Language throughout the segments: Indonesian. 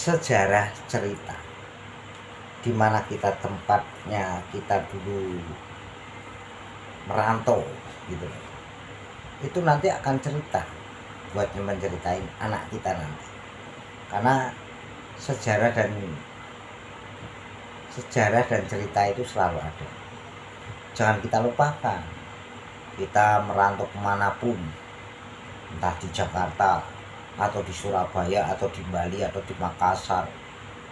sejarah cerita di mana kita tempatnya kita dulu merantau gitu. Itu nanti akan cerita buat menceritain anak kita nanti. Karena sejarah dan cerita itu selalu ada. Jangan kita lupakan. Kita merantau kemanapun, entah di Jakarta atau di Surabaya atau di Bali atau di Makassar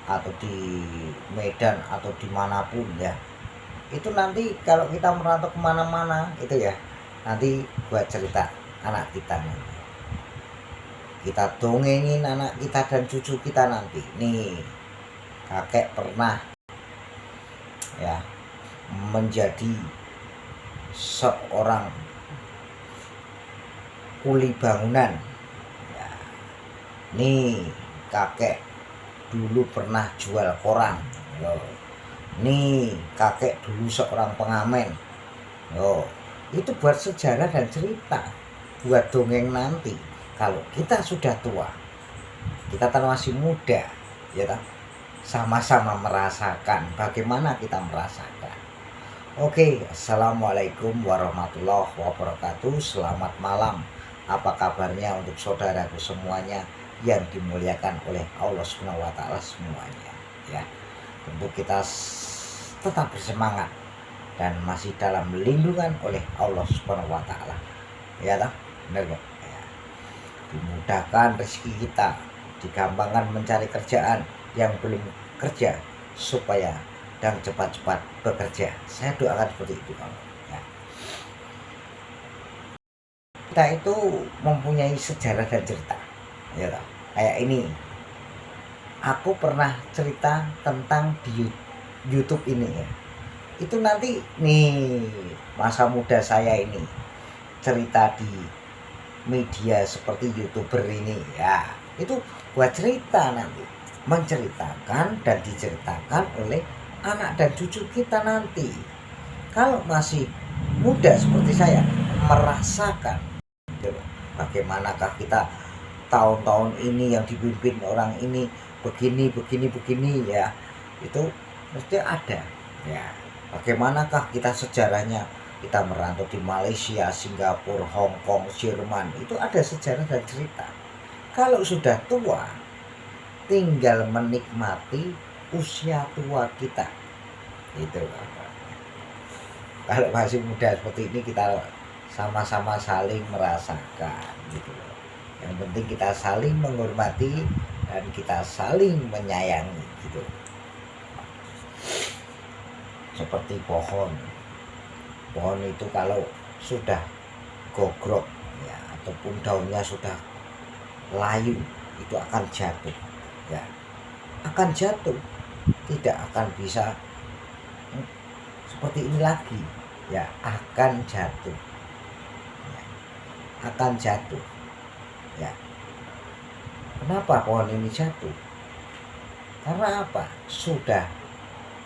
atau di Medan atau dimanapun ya, itu nanti kalau kita merantau kemana-mana itu ya nanti buat cerita anak kita nanti. Kita dongengin anak kita dan cucu kita nanti. Nih, kakek pernah ya menjadi seorang kuli bangunan ya. Nih, kakek dulu pernah jual koran. Nih, kakek dulu seorang pengamen. Itu buat sejarah dan cerita, buat dongeng nanti. Kalau kita sudah tua, kita kan masih muda, ya kan? Sama-sama merasakan bagaimana kita merasakan. Oke, assalamualaikum warahmatullahi wabarakatuh. Selamat malam. Apa kabarnya untuk saudaraku semuanya yang dimuliakan oleh Allah Subhanahu wa taala semuanya ya. Tentu kita tetap bersemangat dan masih dalam lindungan oleh Allah Subhanahu wa taala. Ya toh? Benar kok. Ya. Dimudahkan rezeki kita, digampangkan mencari kerjaan yang belum kerja supaya dan cepat-cepat bekerja. Saya doakan seperti itu kamu. Ya. Kita itu mempunyai sejarah dan cerita. Ya toh? Kayak ini. Aku pernah cerita tentang di YouTube ini ya. Itu nanti nih masa muda saya ini cerita di media seperti YouTuber ini ya. Itu buat cerita nanti, menceritakan dan diceritakan oleh anak dan cucu kita nanti. Kalau masih muda seperti saya merasakan bagaimanakah kita tahun-tahun ini yang dipimpin orang ini begini ya, itu mesti ada ya. Bagaimanakah kita sejarahnya, kita merantau di Malaysia, Singapura, Hong Kong, Jerman, itu ada sejarah dan cerita. Kalau sudah tua, tinggal menikmati usia tua kita. Itu kalau masih muda seperti ini kita sama-sama saling merasakan gitu loh. Yang penting kita saling menghormati dan kita saling menyayangi gitu. Seperti pohon itu kalau sudah gogrok ya, ataupun daunnya sudah layu, itu akan jatuh ya, akan jatuh, tidak akan bisa seperti ini lagi ya, akan jatuh ya, akan jatuh ya. Kenapa pohon ini jatuh? Karena apa? Sudah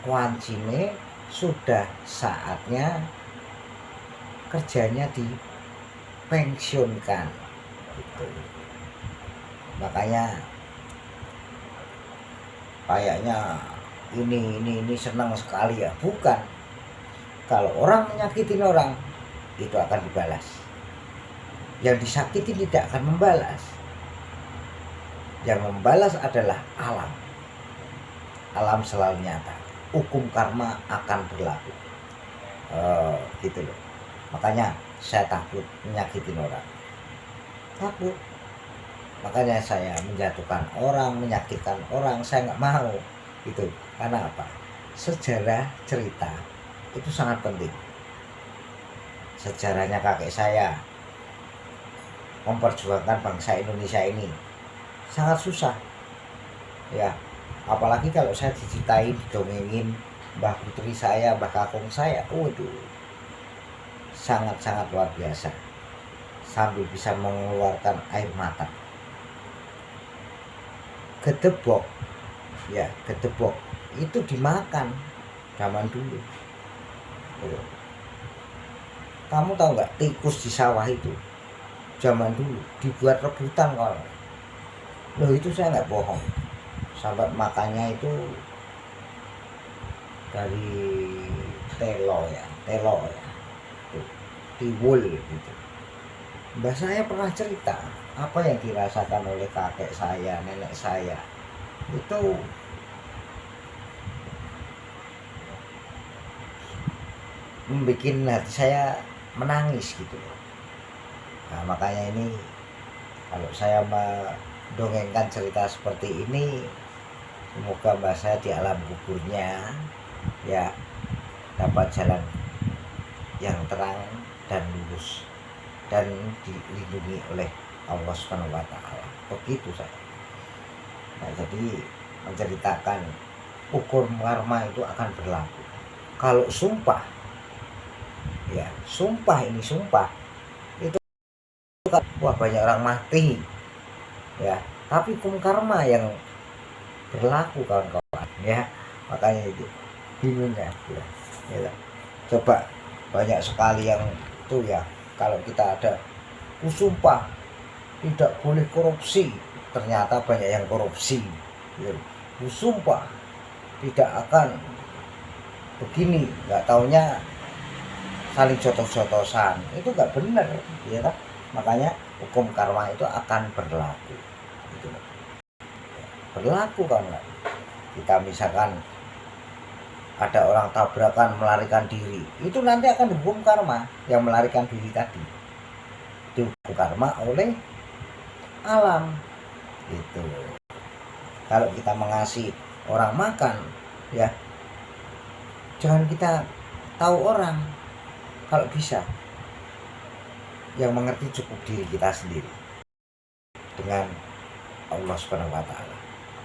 wancine, sudah saatnya kerjanya dipensiunkan gitu. Makanya kayaknya ini senang sekali ya. Bukan. Kalau orang menyakitin orang, itu akan dibalas. Yang disakiti tidak akan membalas. Yang membalas adalah alam. Alam selalu nyata. Hukum karma akan berlaku. Gitu loh. Makanya saya takut menyakitin orang. Takut. Makanya saya menjatuhkan orang, menyakitkan orang, saya nggak mau. Gitu. Karena apa? Sejarah cerita itu sangat penting. Sejarahnya kakek saya memperjuangkan bangsa Indonesia ini sangat susah. Ya. Apalagi kalau saya diceritain, didongengin Mbah Putri saya, Mbah Kakung saya, waduh, sangat-sangat luar biasa. Sambil bisa mengeluarkan air mata. Gedebok, ya gedebok itu dimakan zaman dulu. Kamu tahu nggak, tikus di sawah itu zaman dulu dibuat rebutan kalau. Loh, itu saya nggak bohong. sampai makannya itu dari telo ya, tiwul gitu. Mbah saya pernah cerita apa yang dirasakan oleh kakek saya, nenek saya. Itu membuat hati saya menangis gitu loh. Nah, makanya ini kalau saya mendongengkan cerita seperti ini, semoga mbah saya di alam kuburnya ya dapat jalan yang terang dan lurus dan dilindungi oleh Allah Subhanahu wa taala. Begitu saya. Nah, jadi menceritakan ukur karma itu akan berlaku. Kalau sumpah, ya sumpah itu kan, wah banyak orang mati, ya. Tapi hukum karma yang berlaku kawan-kawan, ya. Makanya itu bingung ya. Coba banyak sekali yang itu ya, kalau kita ada sumpah tidak boleh korupsi, ternyata banyak yang korupsi. Sumpah tidak akan begini, nggak taunya saling jotos-jotosan, itu nggak benar, ya kan? Makanya hukum karma itu akan berlaku, gitu. Berlaku kan? Kita misalkan ada orang tabrakan melarikan diri, itu nanti akan dihukum karma yang melarikan diri tadi, dihukum karma oleh alam itu. Kalau kita mengasihi orang makan, ya jangan kita tahu orang, kalau bisa yang mengerti cukup diri kita sendiri dengan Allah Subhanahu wa taala.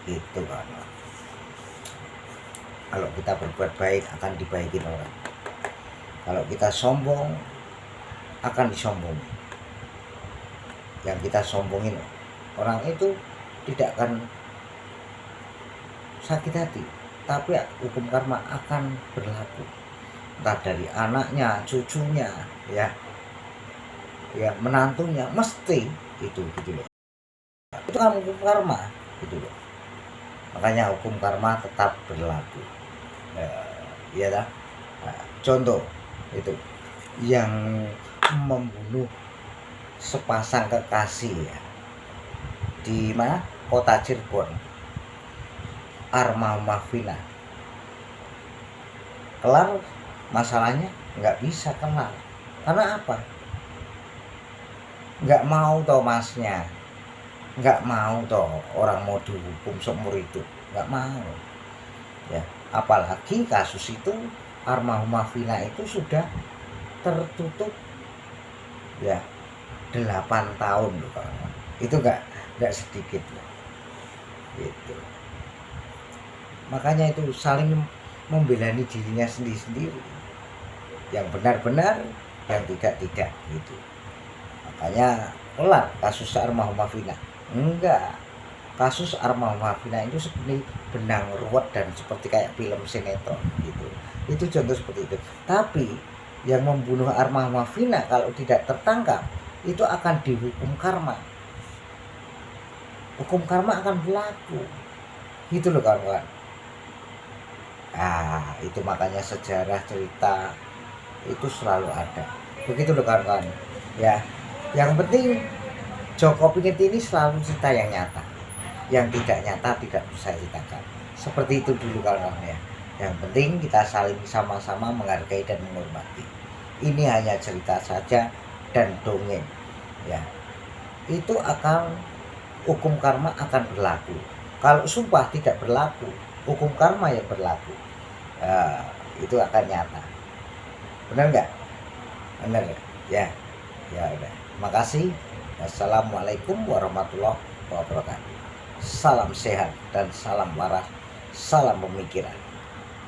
Itu kan. Kalau kita berbuat baik akan dibaikin orang. Kalau kita sombong akan disombongi. Yang kita sombongin orang itu tidak akan sakit hati, tapi hukum karma akan berlaku. Entah dari anaknya, cucunya, ya menantunya, mesti itu gitu loh. Itu kan hukum karma gitu loh. Makanya hukum karma tetap berlaku. Ya dah. Contoh itu yang membunuh sepasang kekasih ya, di mana, kota Cirebon, Armah Vina. Kelar masalahnya? Nggak bisa kelar. Karena apa? Nggak mau toh masnya, nggak mau toh orang mau dihukum seumur hidup, nggak mau ya. Apalagi kasus itu Armah Vina itu sudah tertutup ya 8 tahun loh kawan. Itu nggak sedikit loh. Gitu. Makanya itu saling membelani dirinya sendiri-sendiri, yang benar-benar, yang tidak gitu. Makanya kelar kasus Armah Vina. Enggak, kasus Armah Vina itu seperti benang ruwet dan seperti kayak film sinetron gitu. Itu contoh seperti itu. Tapi yang membunuh Armah Vina kalau tidak tertangkap itu akan dihukum karma. Hukum karma akan berlaku. Gitu loh kawan-kawan. Itu makanya sejarah cerita itu selalu ada. Begitu loh kawan-kawan. Ya, yang penting Joko Pinget ini selalu cerita yang nyata. Yang tidak nyata tidak bisa ceritakan. Seperti itu dulu kawan-kawan ya. Yang penting kita saling sama-sama menghargai dan menghormati. Ini hanya cerita saja dan dongeng. Ya, itu akan hukum karma akan berlaku. Kalau sumpah tidak berlaku, hukum karma yang berlaku. Itu akan nyata. Benar nggak? Benar ya. Ya udah. Makasih. Assalamualaikum warahmatullahi wabarakatuh. Salam sehat dan salam waras. Salam pemikiran.